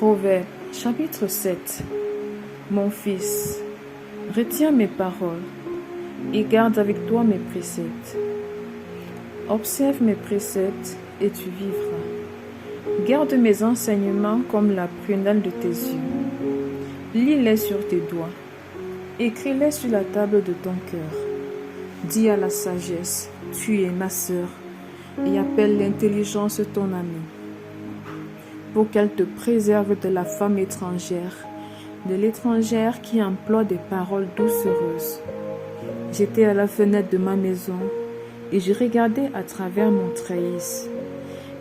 Proverbe, chapitre 7. Mon fils, retiens mes paroles et garde avec toi mes préceptes. Observe mes préceptes et tu vivras. Garde mes enseignements comme la prunelle de tes yeux. Lis-les sur tes doigts. Écris-les sur la table de ton cœur. Dis à la sagesse, tu es ma sœur, et appelle l'intelligence ton amie, pour qu'elle te préserve de la femme étrangère, de l'étrangère qui emploie des paroles doucereuses. J'étais à la fenêtre de ma maison, et je regardais à travers mon treillis.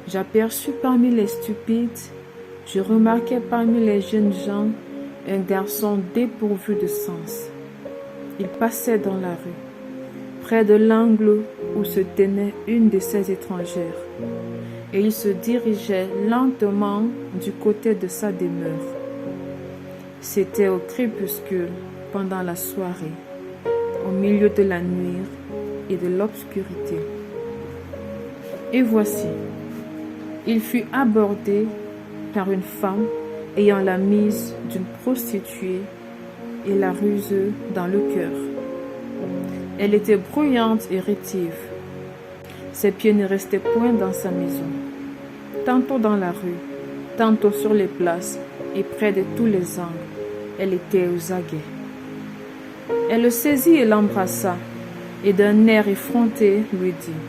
J'aperçus parmi les stupides, je remarquai parmi les jeunes gens un garçon dépourvu de sens. Il passait dans la rue, près de l'angle où se tenait une de ces étrangères, et il se dirigeait lentement du côté de sa demeure. C'était au crépuscule, pendant la soirée, au milieu de la nuit et de l'obscurité. Et voici, il fut abordé par une femme ayant la mise d'une prostituée et la ruse dans le cœur. Elle était bruyante et rétive. Ses pieds ne restaient point dans sa maison, tantôt dans la rue, tantôt sur les places et près de tous les angles. Elle était aux aguets. Elle le saisit et l'embrassa, et d'un air effronté lui dit: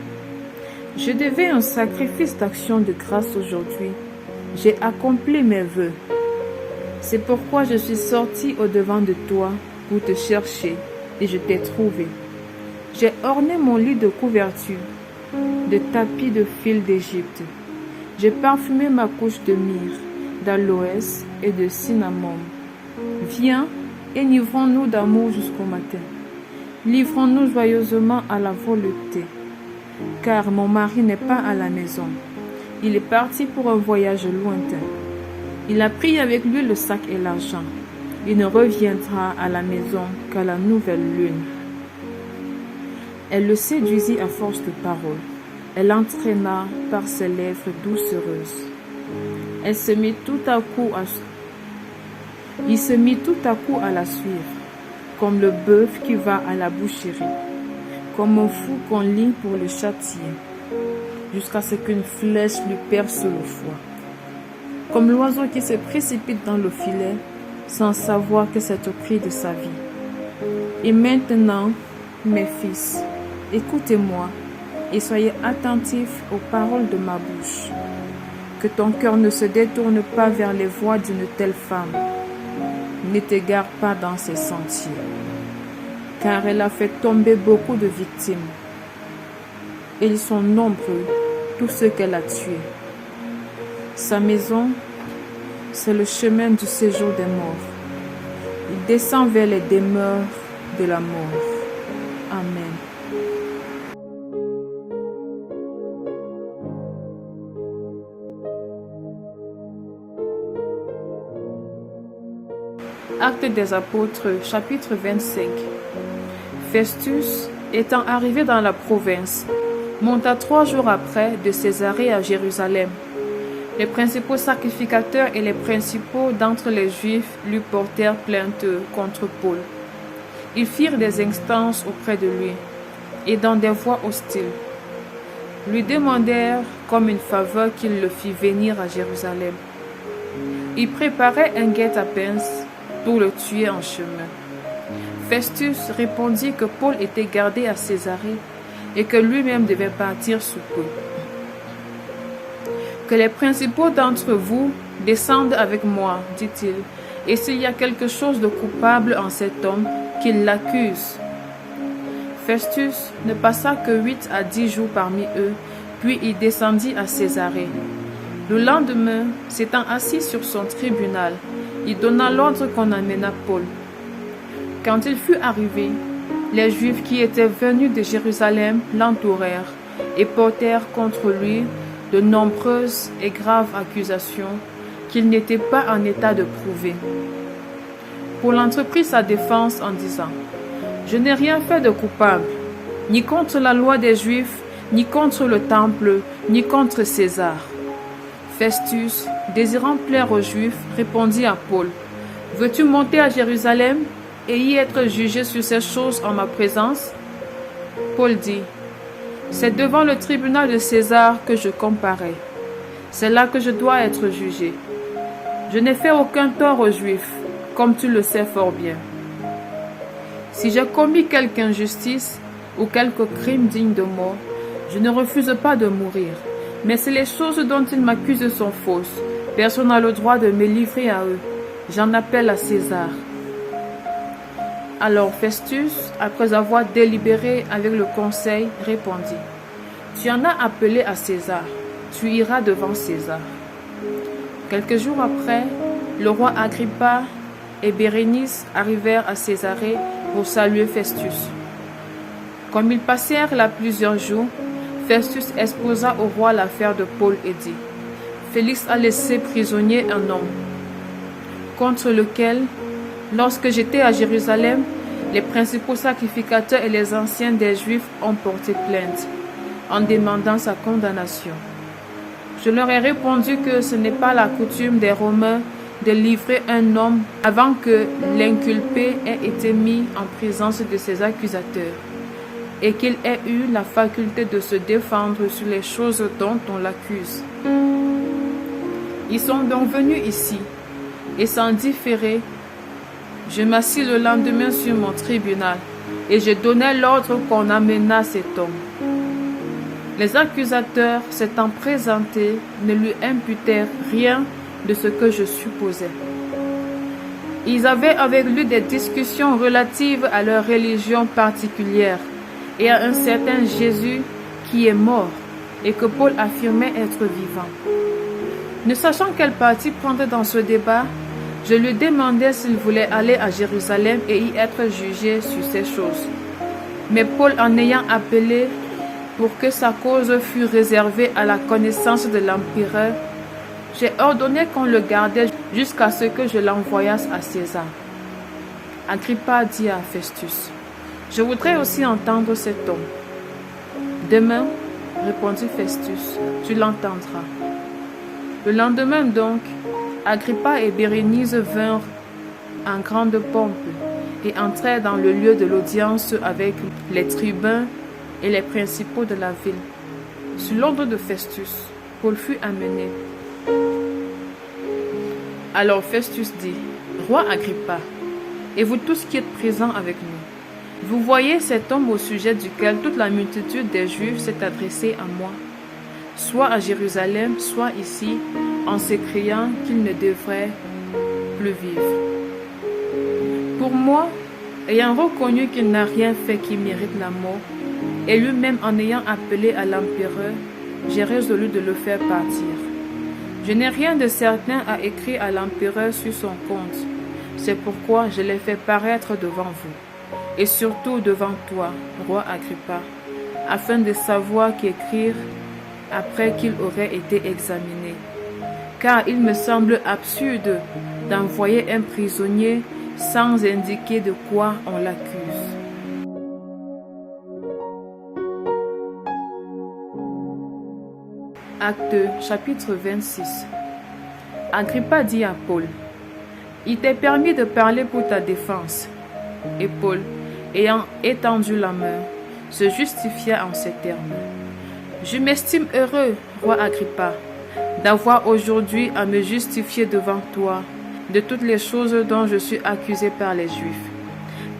Je devais un sacrifice d'action de grâce aujourd'hui. J'ai accompli mes vœux. C'est pourquoi je suis sorti au-devant de toi pour te chercher, et je t'ai trouvé. J'ai orné mon lit de couverture, de tapis de fil d'Égypte. J'ai parfumé ma couche de myrrhe, d'aloès et de cinnamome. Viens, enivrons-nous d'amour jusqu'au matin. Livrons-nous joyeusement à la volupté. Car mon mari n'est pas à la maison. Il est parti pour un voyage lointain. Il a pris avec lui le sac et l'argent. Il ne reviendra à la maison qu'à la nouvelle lune. Elle le séduisit à force de paroles. Elle l'entraîna par ses lèvres doucereuses. Il se mit tout à coup à la suivre, comme le bœuf qui va à la boucherie, comme un fou qu'on lie pour le châtier, jusqu'à ce qu'une flèche lui perce le foie, comme l'oiseau qui se précipite dans le filet, sans savoir que c'est au prix de sa vie. Et maintenant, mes fils, écoutez-moi et soyez attentifs aux paroles de ma bouche. Que ton cœur ne se détourne pas vers les voies d'une telle femme. Ne t'égare pas dans ses sentiers, car elle a fait tomber beaucoup de victimes. Et ils sont nombreux, tous ceux qu'elle a tués. Sa maison, c'est le chemin du séjour des morts. Il descend vers les demeures de la mort. Amen. Actes des Apôtres, chapitre 25. Festus, étant arrivé dans la province, monta 3 jours après de Césarée à Jérusalem. Les principaux sacrificateurs et les principaux d'entre les Juifs lui portèrent plainte contre Paul. Ils firent des instances auprès de lui, et dans des voix hostiles, lui demandèrent comme une faveur qu'il le fît venir à Jérusalem. Ils préparaient un guet-apens pour le tuer en chemin. Festus répondit que Paul était gardé à Césarée et que lui-même devait partir sous peu. Que les principaux d'entre vous descendent avec moi, dit-il, et s'il y a quelque chose de coupable en cet homme, qu'il l'accuse. Festus ne passa que 8 à 10 jours parmi eux, puis il descendit à Césarée. Le lendemain, s'étant assis sur son tribunal, il donna l'ordre qu'on amena Paul. Quand il fut arrivé, les Juifs qui étaient venus de Jérusalem l'entourèrent et portèrent contre lui de nombreuses et graves accusations qu'il n'était pas en état de prouver. Paul entreprit sa défense en disant: Je n'ai rien fait de coupable, ni contre la loi des Juifs, ni contre le temple, ni contre César. Festus, désirant plaire aux Juifs, répondit à Paul, « Veux-tu monter à Jérusalem et y être jugé sur ces choses en ma présence ?» Paul dit, « C'est devant le tribunal de César que je comparais. C'est là que je dois être jugé. Je n'ai fait aucun tort aux Juifs, comme tu le sais fort bien. Si j'ai commis quelque injustice ou quelque crime digne de mort, je ne refuse pas de mourir. Mais si les choses dont ils m'accusent sont fausses, personne n'a le droit de me livrer à eux. J'en appelle à César. » Alors Festus, après avoir délibéré avec le conseil, répondit, « Tu en as appelé à César, tu iras devant César. » Quelques jours après, le roi Agrippa et Bérénice arrivèrent à Césarée pour saluer Festus. Comme ils passèrent là plusieurs jours, Festus exposa au roi l'affaire de Paul et dit, « Félix a laissé prisonnier un homme, contre lequel, lorsque j'étais à Jérusalem, les principaux sacrificateurs et les anciens des Juifs ont porté plainte, en demandant sa condamnation. Je leur ai répondu que ce n'est pas la coutume des Romains de livrer un homme avant que l'inculpé ait été mis en présence de ses accusateurs, et qu'il ait eu la faculté de se défendre sur les choses dont on l'accuse. Ils sont donc venus ici, et sans différer, je m'assis le lendemain sur mon tribunal, et je donnai l'ordre qu'on amena cet homme. Les accusateurs, s'étant présentés, ne lui imputèrent rien de ce que je supposais. Ils avaient avec lui des discussions relatives à leur religion particulière et à un certain Jésus qui est mort et que Paul affirmait être vivant. Ne sachant quel parti prendre dans ce débat, je lui demandai s'il voulait aller à Jérusalem et y être jugé sur ces choses. Mais Paul, en ayant appelé pour que sa cause fût réservée à la connaissance de l'empereur, j'ai ordonné qu'on le gardait jusqu'à ce que je l'envoyasse à César. Agrippa dit à Festus, « Je voudrais aussi entendre cet homme. » « Demain, répondit Festus, « tu l'entendras. » Le lendemain donc, Agrippa et Bérénice vinrent en grande pompe et entrèrent dans le lieu de l'audience avec les tribuns et les principaux de la ville. Sur l'ordre de Festus, Paul fut amené. Alors Festus dit, « Roi Agrippa, et vous tous qui êtes présents avec nous, vous voyez cet homme au sujet duquel toute la multitude des Juifs s'est adressée à moi, soit à Jérusalem, soit ici, en s'écriant qu'il ne devrait plus vivre. Pour moi, ayant reconnu qu'il n'a rien fait qui mérite la mort, et lui-même en ayant appelé à l'empereur, j'ai résolu de le faire partir. Je n'ai rien de certain à écrire à l'empereur sur son compte. C'est pourquoi je l'ai fait paraître devant vous, et surtout devant toi, roi Agrippa, afin de savoir qu'écrire après qu'il aurait été examiné. Car il me semble absurde d'envoyer un prisonnier sans indiquer de quoi on l'accuse. Acte 2, chapitre 26. Agrippa dit à Paul, « Il t'est permis de parler pour ta défense. » Et Paul, ayant étendu la main, se justifia en ces termes. « Je m'estime heureux, roi Agrippa, d'avoir aujourd'hui à me justifier devant toi de toutes les choses dont je suis accusé par les Juifs,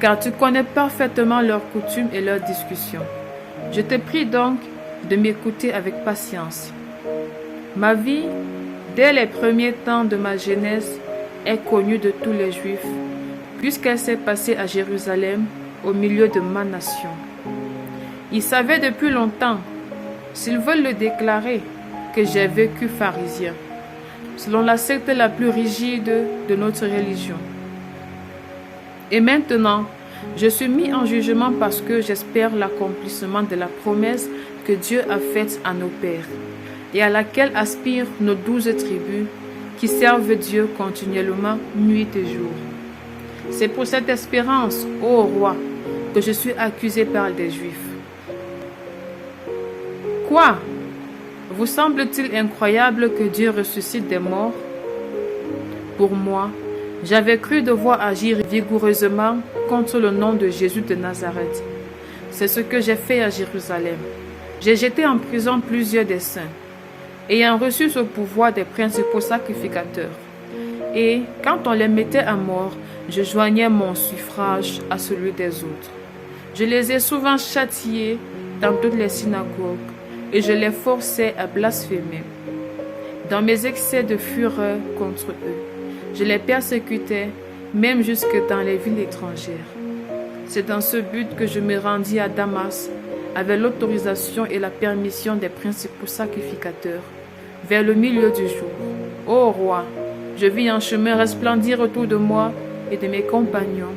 car tu connais parfaitement leurs coutumes et leurs discussions. Je te prie donc de m'écouter avec patience. Ma vie, dès les premiers temps de ma jeunesse, est connue de tous les Juifs, puisqu'elle s'est passée à Jérusalem, au milieu de ma nation. Ils savaient depuis longtemps, s'ils veulent le déclarer, que j'ai vécu pharisien, selon la secte la plus rigide de notre religion. Et maintenant, je suis mis en jugement parce que j'espère l'accomplissement de la promesse que Dieu a faite à nos pères, et à laquelle aspirent nos 12 tribus, qui servent Dieu continuellement, nuit et jour. C'est pour cette espérance, ô roi, que je suis accusé par des Juifs. Quoi? Vous semble-t-il incroyable que Dieu ressuscite des morts? Pour moi, j'avais cru devoir agir vigoureusement contre le nom de Jésus de Nazareth. C'est ce que j'ai fait à Jérusalem. J'ai jeté en prison plusieurs des saints, ayant reçu ce pouvoir des principaux sacrificateurs. Et quand on les mettait à mort, je joignais mon suffrage à celui des autres. Je les ai souvent châtiés dans toutes les synagogues et je les forçais à blasphémer. Dans mes excès de fureur contre eux, je les persécutais même jusque dans les villes étrangères. C'est dans ce but que je me rendis à Damas avec l'autorisation et la permission des principaux sacrificateurs vers le milieu du jour. Ô roi, je vis un chemin resplendir autour de moi et de mes compagnons,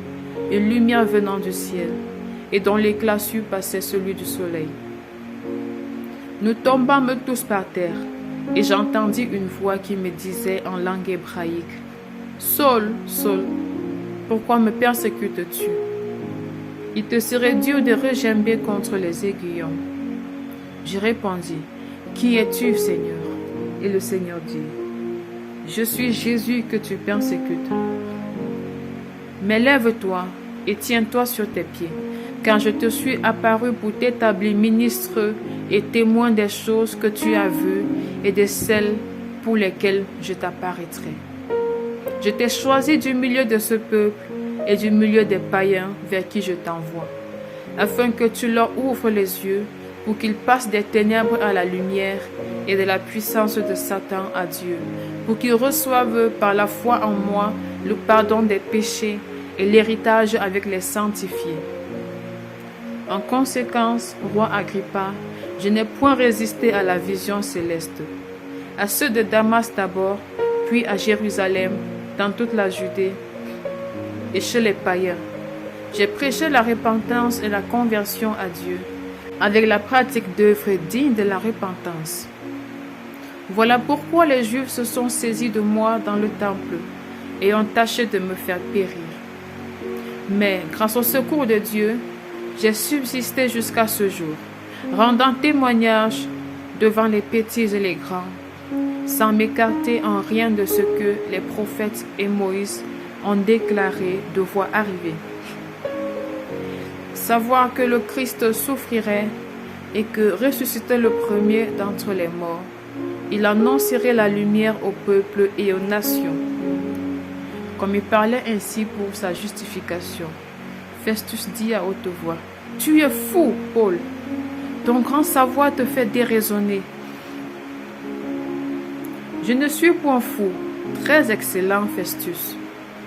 une lumière venant du ciel, et dont l'éclat surpassait celui du soleil. Nous tombâmes tous par terre, et j'entendis une voix qui me disait en langue hébraïque, « Saul, Saul, pourquoi me persécutes-tu? Il te serait dur de regimber contre les aiguillons. » Je répondis, « Qui es-tu, Seigneur? » Et le Seigneur dit, « Je suis Jésus que tu persécutes. Mais lève-toi et tiens-toi sur tes pieds, car je te suis apparu pour t'établir ministre et témoin des choses que tu as vues et de celles pour lesquelles je t'apparaîtrai. Je t'ai choisi du milieu de ce peuple et du milieu des païens vers qui je t'envoie, afin que tu leur ouvres les yeux pour qu'ils passent des ténèbres à la lumière et de la puissance de Satan à Dieu, pour qu'ils reçoivent par la foi en moi le pardon des péchés et l'héritage avec les sanctifiés. En conséquence, roi Agrippa, je n'ai point résisté à la vision céleste. À ceux de Damas d'abord, puis à Jérusalem, dans toute la Judée et chez les païens. J'ai prêché la repentance et la conversion à Dieu, avec la pratique d'œuvres dignes de la repentance. Voilà pourquoi les Juifs se sont saisis de moi dans le temple et ont tâché de me faire périr. Mais grâce au secours de Dieu, j'ai subsisté jusqu'à ce jour, rendant témoignage devant les petits et les grands, sans m'écarter en rien de ce que les prophètes et Moïse ont déclaré devoir arriver. Savoir que le Christ souffrirait et que ressuscité le premier d'entre les morts, il annoncerait la lumière au peuple et aux nations. Comme il parlait ainsi pour sa justification, Festus dit à haute voix, « Tu es fou, Paul, ton grand savoir te fait déraisonner. » « Je ne suis point fou, très excellent Festus, »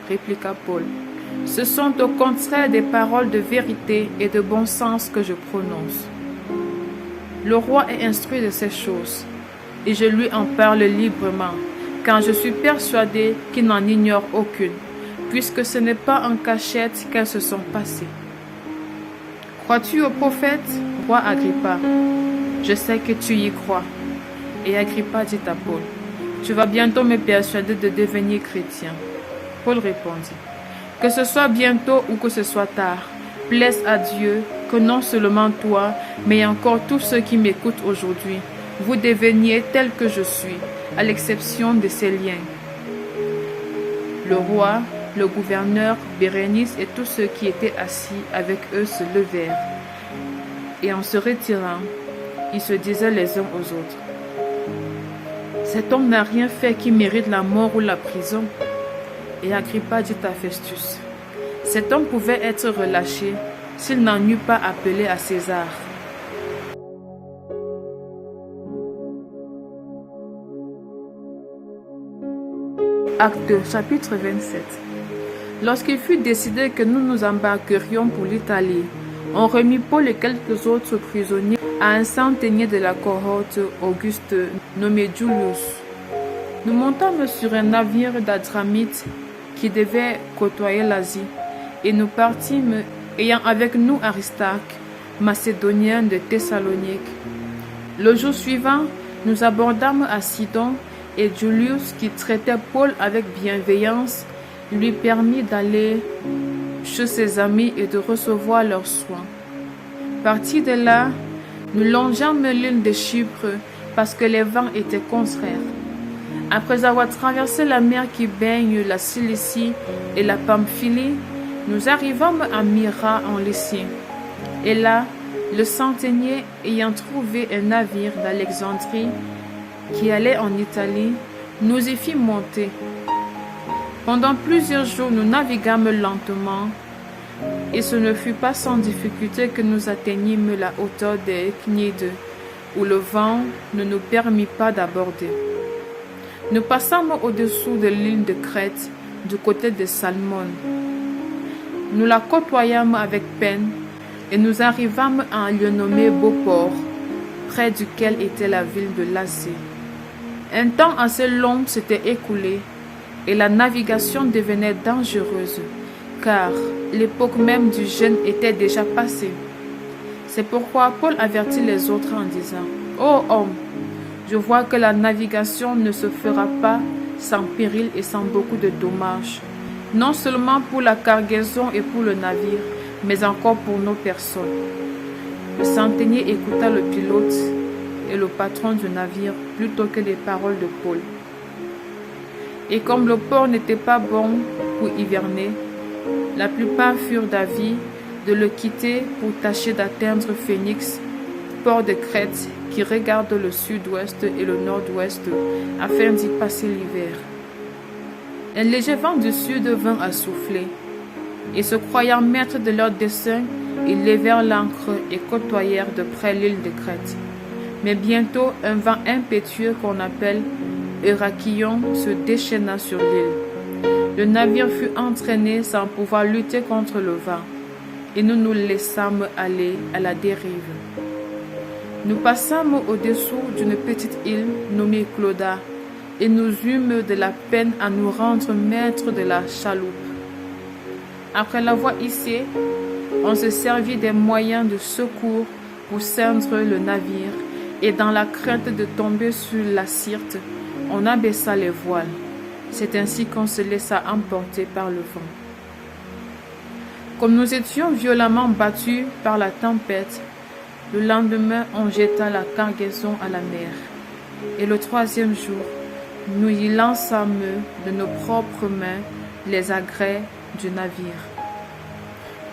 répliqua Paul. « Ce sont au contraire des paroles de vérité et de bon sens que je prononce. Le roi est instruit de ces choses, et je lui en parle librement, car je suis persuadé qu'il n'en ignore aucune, puisque ce n'est pas en cachette qu'elles se sont passées. Crois-tu au prophète, roi Agrippa? Je sais que tu y crois. » Et Agrippa dit à Paul, « Tu vas bientôt me persuader de devenir chrétien. » Paul répondit, « Que ce soit bientôt ou que ce soit tard, plaise à Dieu que non seulement toi, mais encore tous ceux qui m'écoutent aujourd'hui, vous deveniez tels que je suis, à l'exception de ces liens. » Le roi, le gouverneur, Bérénice et tous ceux qui étaient assis avec eux se levèrent. Et en se retirant, ils se disaient les uns aux autres, « Cet homme n'a rien fait qui mérite la mort ou la prison. » Et Agrippa dit à Festus, « Cet homme pouvait être relâché s'il n'en eût pas appelé à César. » Actes chapitre 27. Lorsqu'il fut décidé que nous nous embarquerions pour l'Italie, on remit Paul et quelques autres prisonniers à un centenier de la cohorte Auguste nommé Julius. Nous montâmes sur un navire d'Adramite qui devait côtoyer l'Asie, et nous partîmes, ayant avec nous Aristarque, macédonien de Thessalonique. Le jour suivant, nous abordâmes à Sidon, et Julius, qui traitait Paul avec bienveillance, lui permit d'aller chez ses amis et de recevoir leurs soins. Partis de là, nous longeâmes l'île de Chypre parce que les vents étaient contraires. Après avoir traversé la mer qui baigne la Cilicie et la Pamphylie, nous arrivâmes à Myra en Lycie. Et là, le centenier, ayant trouvé un navire d'Alexandrie qui allait en Italie, nous y fit monter. Pendant plusieurs jours, nous naviguâmes lentement, et ce ne fut pas sans difficulté que nous atteignîmes la hauteur des Cnides, où le vent ne nous permit pas d'aborder. Nous passâmes au-dessous de l'île de Crète, du côté de Salmone. Nous la côtoyâmes avec peine, et nous arrivâmes à un lieu nommé Beauport, près duquel était la ville de Lasée. Un temps assez long s'était écoulé, et la navigation devenait dangereuse, car l'époque même du jeûne était déjà passée. C'est pourquoi Paul avertit les autres en disant: « Ô homme, je vois que la navigation ne se fera pas sans péril et sans beaucoup de dommages, non seulement pour la cargaison et pour le navire, mais encore pour nos personnes. » Le centenier écouta le pilote et le patron du navire plutôt que les paroles de Paul. Et comme le port n'était pas bon pour hiverner, la plupart furent d'avis de le quitter pour tâcher d'atteindre Phénix, port de Crète qui regarde le sud-ouest et le nord-ouest, afin d'y passer l'hiver. Un léger vent du sud vint à souffler, et se croyant maîtres de leur dessein, ils levèrent l'ancre et côtoyèrent de près l'île de Crète. Mais bientôt, un vent impétueux qu'on appelle Eurachillon se déchaîna sur l'île. Le navire fut entraîné sans pouvoir lutter contre le vent, et nous nous laissâmes aller à la dérive. Nous passâmes au-dessous d'une petite île nommée Clauda, et nous eûmes de la peine à nous rendre maîtres de la chaloupe. Après l'avoir hissée, on se servit des moyens de secours pour ceindre le navire, et dans la crainte de tomber sur la Syrte, on abaissa les voiles. C'est ainsi qu'on se laissa emporter par le vent. Comme nous étions violemment battus par la tempête, le lendemain on jeta la cargaison à la mer. Et le troisième jour, nous y lançâmes de nos propres mains les agrès du navire.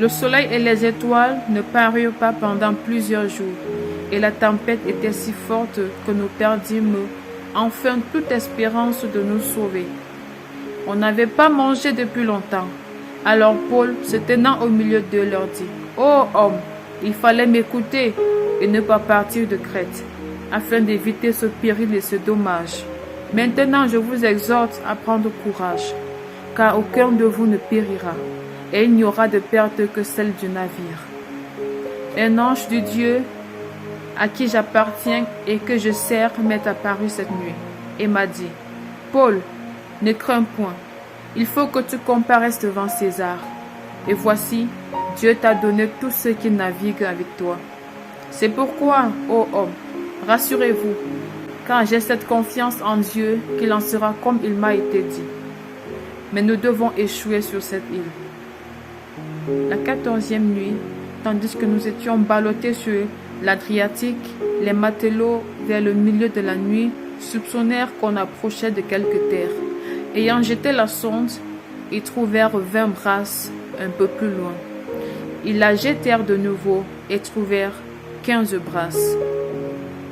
Le soleil et les étoiles ne parurent pas pendant plusieurs jours, et la tempête était si forte que nous perdîmes enfin toute espérance de nous sauver. On n'avait pas mangé depuis longtemps. Alors Paul, se tenant au milieu d'eux, leur dit: « Ô homme, il fallait m'écouter et ne pas partir de Crète, afin d'éviter ce péril et ce dommage. Maintenant, je vous exhorte à prendre courage, car aucun de vous ne périra, et il n'y aura de perte que celle du navire. » Un ange du Dieu à qui j'appartiens et que je sers m'est apparu cette nuit et m'a dit: « Paul, ne crains point, il faut que tu comparaisses devant César. Et voici, Dieu t'a donné tous ceux qui naviguent avec toi. C'est pourquoi, ô homme, rassurez-vous, car j'ai cette confiance en Dieu qu'il en sera comme il m'a été dit. Mais nous devons échouer sur cette île. » La 14e nuit, tandis que nous étions ballottés sur l'Adriatique, les matelots, vers le milieu de la nuit, soupçonnèrent qu'on approchait de quelque terre. Ayant jeté la sonde, ils trouvèrent 20 brasses un peu plus loin. Ils la jetèrent de nouveau et trouvèrent 15 brasses.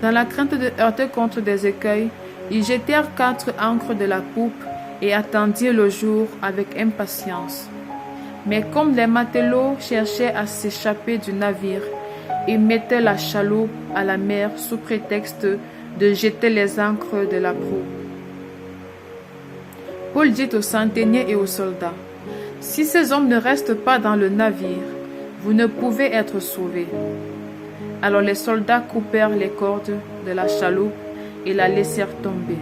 Dans la crainte de heurter contre des écueils, ils jetèrent 4 ancres de la poupe et attendirent le jour avec impatience. Mais comme les matelots cherchaient à s'échapper du navire, ils mettaient la chaloupe à la mer sous prétexte de jeter les ancres de la proue. Paul dit aux centeniers et aux soldats: « Si ces hommes ne restent pas dans le navire, vous ne pouvez être sauvés. » Alors les soldats coupèrent les cordes de la chaloupe et la laissèrent tomber.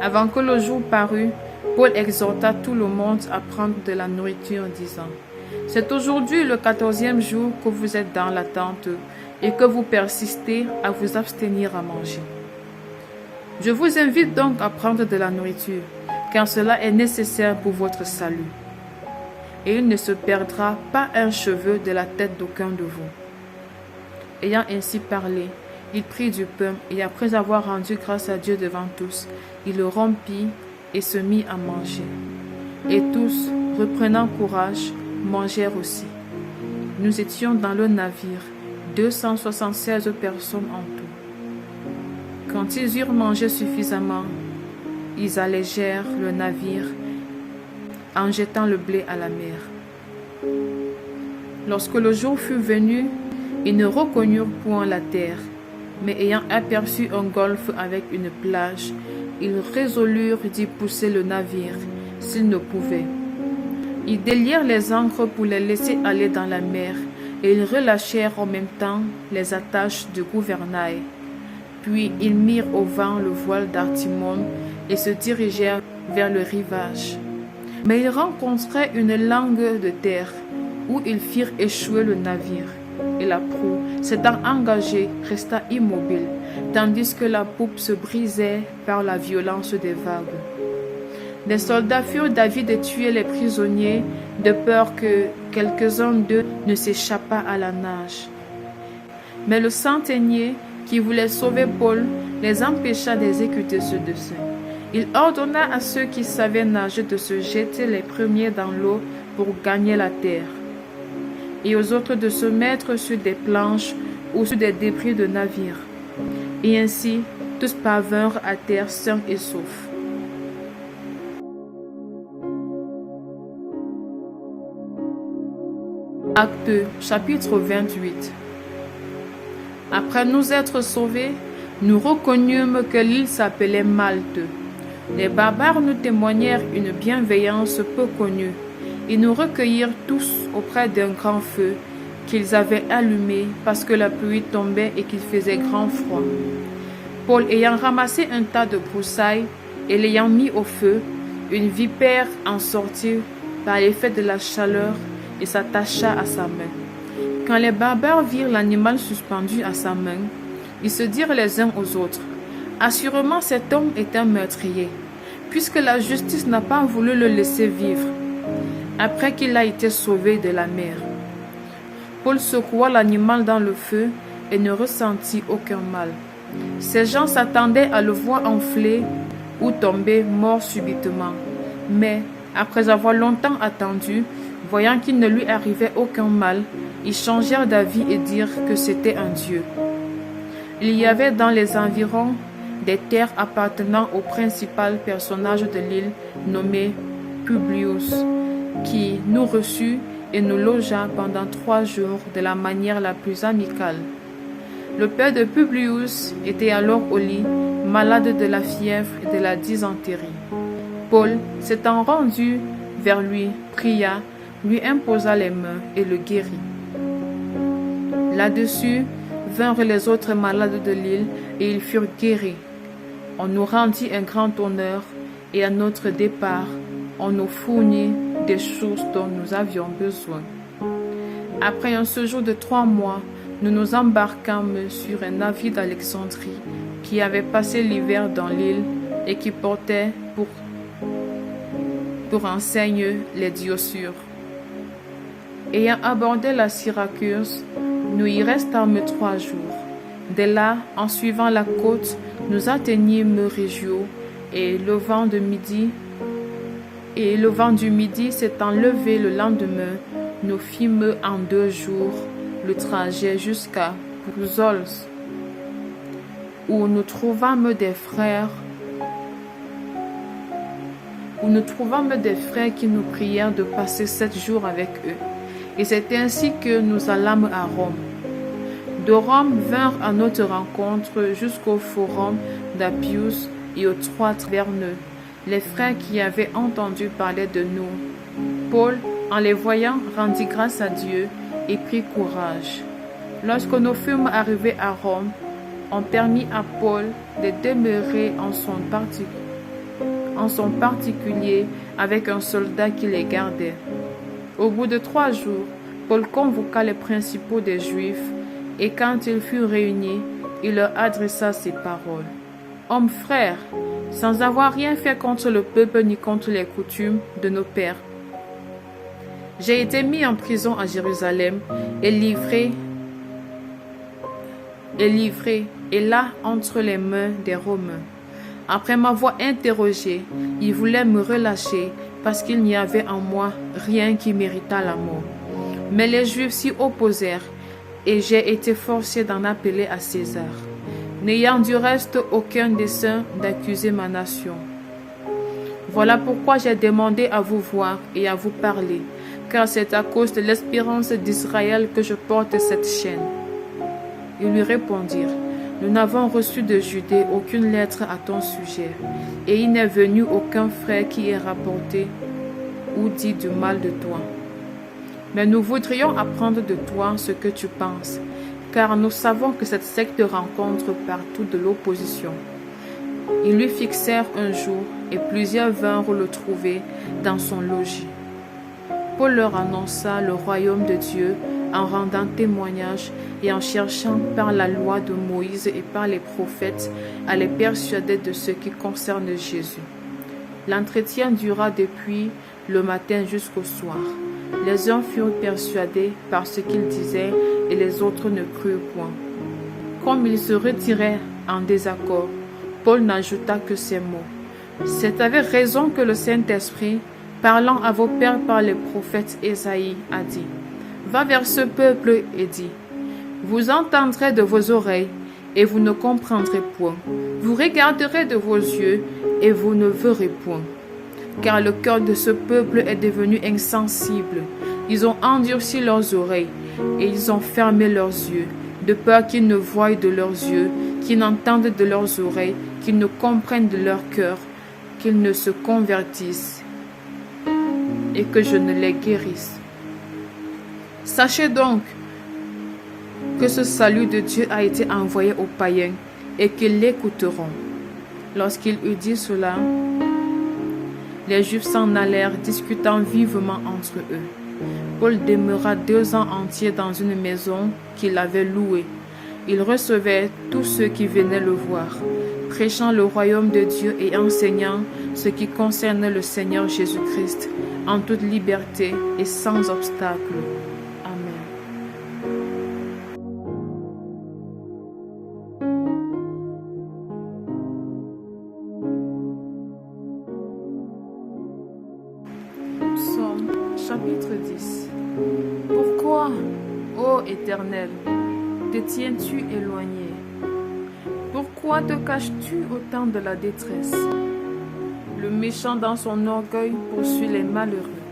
Avant que le jour parût, Paul exhorta tout le monde à prendre de la nourriture en disant: « C'est aujourd'hui le 14e jour que vous êtes dans la tente et que vous persistez à vous abstenir à manger. Je vous invite donc à prendre de la nourriture, car cela est nécessaire pour votre salut. Et il ne se perdra pas un cheveu de la tête d'aucun de vous. » Ayant ainsi parlé, Il prit du pain, et après avoir rendu grâce à Dieu devant tous, il le rompit et se mit à manger. Et tous, reprenant courage, mangèrent aussi. Nous étions dans le navire, 276 personnes en tout. Quand ils eurent mangé suffisamment, ils allégèrent le navire en jetant le blé à la mer. Lorsque le jour fut venu, ils ne reconnurent point la terre, mais ayant aperçu un golfe avec une plage, ils résolurent d'y pousser le navire, s'ils ne pouvaient. Ils délièrent les ancres pour les laisser aller dans la mer, et ils relâchèrent en même temps les attaches du gouvernail. Puis ils mirent au vent le voile d'Artimon et se dirigèrent vers le rivage. Mais ils rencontraient une langue de terre, où ils firent échouer le navire. Et la proue, s'étant engagée, resta immobile, tandis que la poupe se brisait par la violence des vagues. Des soldats furent d'avis de tuer les prisonniers, de peur que quelques-uns d'eux ne s'échappât à la nage. Mais le centenier, qui voulait sauver Paul, les empêcha d'exécuter ce dessein. Il ordonna à ceux qui savaient nager de se jeter les premiers dans l'eau pour gagner la terre, et aux autres de se mettre sur des planches ou sur des débris de navires. Et ainsi, tous parvinrent à terre sains et saufs. Acte 2, chapitre 28. Après nous être sauvés, nous reconnûmes que l'île s'appelait Malte. Les barbares nous témoignèrent une bienveillance peu connue. Ils nous recueillirent tous auprès d'un grand feu qu'ils avaient allumé parce que la pluie tombait et qu'il faisait grand froid. Paul ayant ramassé un tas de broussailles et l'ayant mis au feu, une vipère en sortit par l'effet de la chaleur et s'attacha à sa main. Quand les barbares virent l'animal suspendu à sa main, ils se dirent les uns aux autres: « Assurément cet homme est un meurtrier, puisque la justice n'a pas voulu le laisser vivre, après qu'il a été sauvé de la mer. » Paul secoua l'animal dans le feu et ne ressentit aucun mal. Ces gens s'attendaient à le voir enfler ou tomber mort subitement. Mais, après avoir longtemps attendu, voyant qu'il ne lui arrivait aucun mal, ils changèrent d'avis et dirent que c'était un dieu. Il y avait dans les environs des terres appartenant au principal personnage de l'île nommé Publius, qui nous reçut et nous logea pendant 3 jours de la manière la plus amicale. Le père de Publius était alors au lit, malade de la fièvre et de la dysenterie. Paul, s'étant rendu vers lui, pria, lui imposa les mains et le guérit. Là-dessus vinrent les autres malades de l'île et ils furent guéris. On nous rendit un grand honneur et à notre départ, on nous fournit des choses dont nous avions besoin. Après un séjour de 3 mois, nous nous embarquâmes sur un navire d'Alexandrie qui avait passé l'hiver dans l'île et qui portait pour enseigne les Diossures. Ayant abordé la Syracuse, nous y restâmes 3 jours. De là, en suivant la côte, nous atteignîmes Régio, et le vent du midi s'étant levé le lendemain, nous fîmes en 2 jours le trajet jusqu'à Bruxelles, où nous trouvâmes des frères qui nous prièrent de passer 7 jours avec eux. Et c'est ainsi que nous allâmes à Rome. De Rome vinrent à notre rencontre jusqu'au forum d'Appius et aux 3 taverneux, les frères qui avaient entendu parler de nous. Paul, en les voyant, rendit grâce à Dieu et prit courage. Lorsque nous fûmes arrivés à Rome, on permit à Paul de demeurer en son particulier avec un soldat qui les gardait. Au bout de 3 jours, Paul convoqua les principaux des Juifs, et quand ils furent réunis, il leur adressa ces paroles. « Hommes frères, sans avoir rien fait contre le peuple ni contre les coutumes de nos pères, j'ai été mis en prison à Jérusalem et livré et là entre les mains des Romains. Après m'avoir interrogé, ils voulaient me relâcher parce qu'il n'y avait en moi rien qui méritât la mort. Mais les Juifs s'y opposèrent et j'ai été forcé d'en appeler à César, n'ayant du reste aucun dessein d'accuser ma nation. Voilà pourquoi j'ai demandé à vous voir et à vous parler, car c'est à cause de l'espérance d'Israël que je porte cette chaîne. Ils lui répondirent: nous n'avons reçu de Judée aucune lettre à ton sujet, et il n'est venu aucun frère qui ait rapporté ou dit du mal de toi. Mais nous voudrions apprendre de toi ce que tu penses, car nous savons que cette secte rencontre partout de l'opposition. Ils lui fixèrent un jour, et plusieurs vinrent le trouver dans son logis. Paul leur annonça le royaume de Dieu en rendant témoignage et en cherchant par la loi de Moïse et par les prophètes à les persuader de ce qui concerne Jésus. L'entretien dura depuis le matin jusqu'au soir. Les uns furent persuadés par ce qu'ils disaient et les autres ne crurent point. Comme ils se retiraient en désaccord, Paul n'ajouta que ces mots: c'est avec raison que le Saint-Esprit, parlant à vos pères par les prophètes Ésaïe, a dit: va vers ce peuple et dis: vous entendrez de vos oreilles et vous ne comprendrez point. Vous regarderez de vos yeux et vous ne verrez point. Car le cœur de ce peuple est devenu insensible. Ils ont endurci leurs oreilles et ils ont fermé leurs yeux, de peur qu'ils ne voient de leurs yeux, qu'ils n'entendent de leurs oreilles, qu'ils ne comprennent de leur cœur, qu'ils ne se convertissent et que je ne les guérisse. Sachez donc que ce salut de Dieu a été envoyé aux païens et qu'ils l'écouteront. Lorsqu'il eut dit cela, les Juifs s'en allèrent, discutant vivement entre eux. Paul demeura 2 ans entiers dans une maison qu'il avait louée. Il recevait tous ceux qui venaient le voir, prêchant le royaume de Dieu et enseignant ce qui concernait le Seigneur Jésus-Christ en toute liberté et sans obstacle. Amen. Psaume chapitre 10. Pourquoi, ô Éternel, te tiens-tu éloigné? Pourquoi te caches-tu au temps de la détresse? Le méchant dans son orgueil poursuit les malheureux.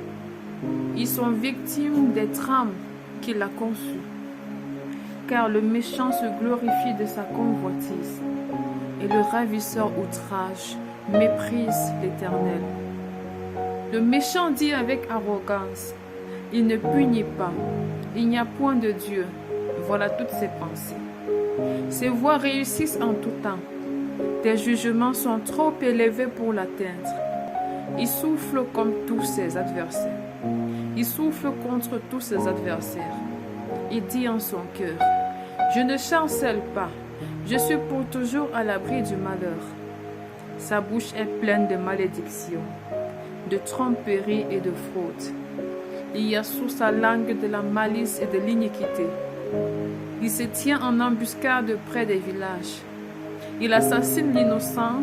Ils sont victimes des trames qu'il a conçues. Car le méchant se glorifie de sa convoitise, et le ravisseur outrage méprise l'Éternel. Le méchant dit avec arrogance: il ne punit pas, il n'y a point de Dieu. Voilà toutes ses pensées. Ses voies réussissent en tout temps. Tes jugements sont trop élevés pour l'atteindre. Il souffle comme tous ses adversaires. Il souffle contre tous ses adversaires. Il dit en son cœur: je ne chancelle pas, je suis pour toujours à l'abri du malheur. Sa bouche est pleine de malédictions, de tromperie et de fraude. Il y a sous sa langue de la malice et de l'iniquité. Il se tient en embuscade près des villages. Il assassine l'innocent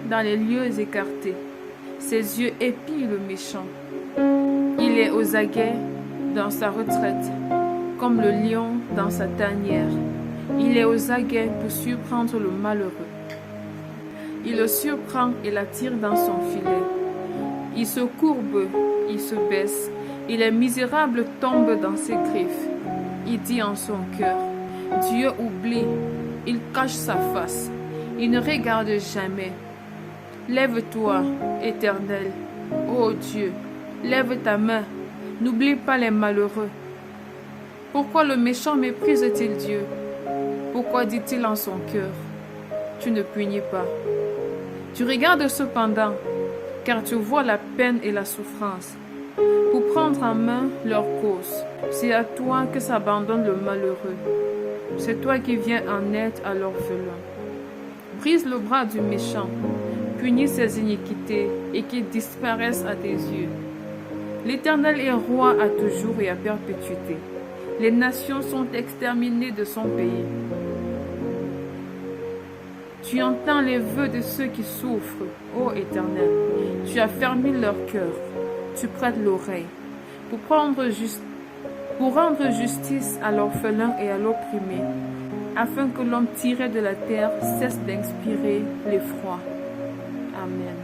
dans les lieux écartés. Ses yeux épient le méchant. Il est aux aguets dans sa retraite, comme le lion dans sa tanière. Il est aux aguets pour surprendre le malheureux. Il le surprend et l'attire dans son filet. Il se courbe, il se baisse, et les misérables tombent dans ses griffes. Il dit en son cœur: Dieu oublie, il cache sa face, il ne regarde jamais. Lève-toi, Éternel, ô Dieu, lève ta main, n'oublie pas les malheureux. Pourquoi le méchant méprise-t-il Dieu? Pourquoi dit-il en son cœur: tu ne punis pas? Tu regardes cependant, car tu vois la peine et la souffrance, pour prendre en main leur cause. C'est à toi que s'abandonne le malheureux. C'est toi qui viens en aide à l'orphelin. Brise le bras du méchant, punis ses iniquités et qu'il disparaisse à tes yeux. L'Éternel est roi à toujours et à perpétuité. Les nations sont exterminées de son pays. Tu entends les vœux de ceux qui souffrent, ô Éternel. Tu as fermé leur cœur. Tu prêtes l'oreille pour rendre justice à l'orphelin et à l'opprimé, afin que l'homme tiré de la terre cesse d'inspirer l'effroi. Amen.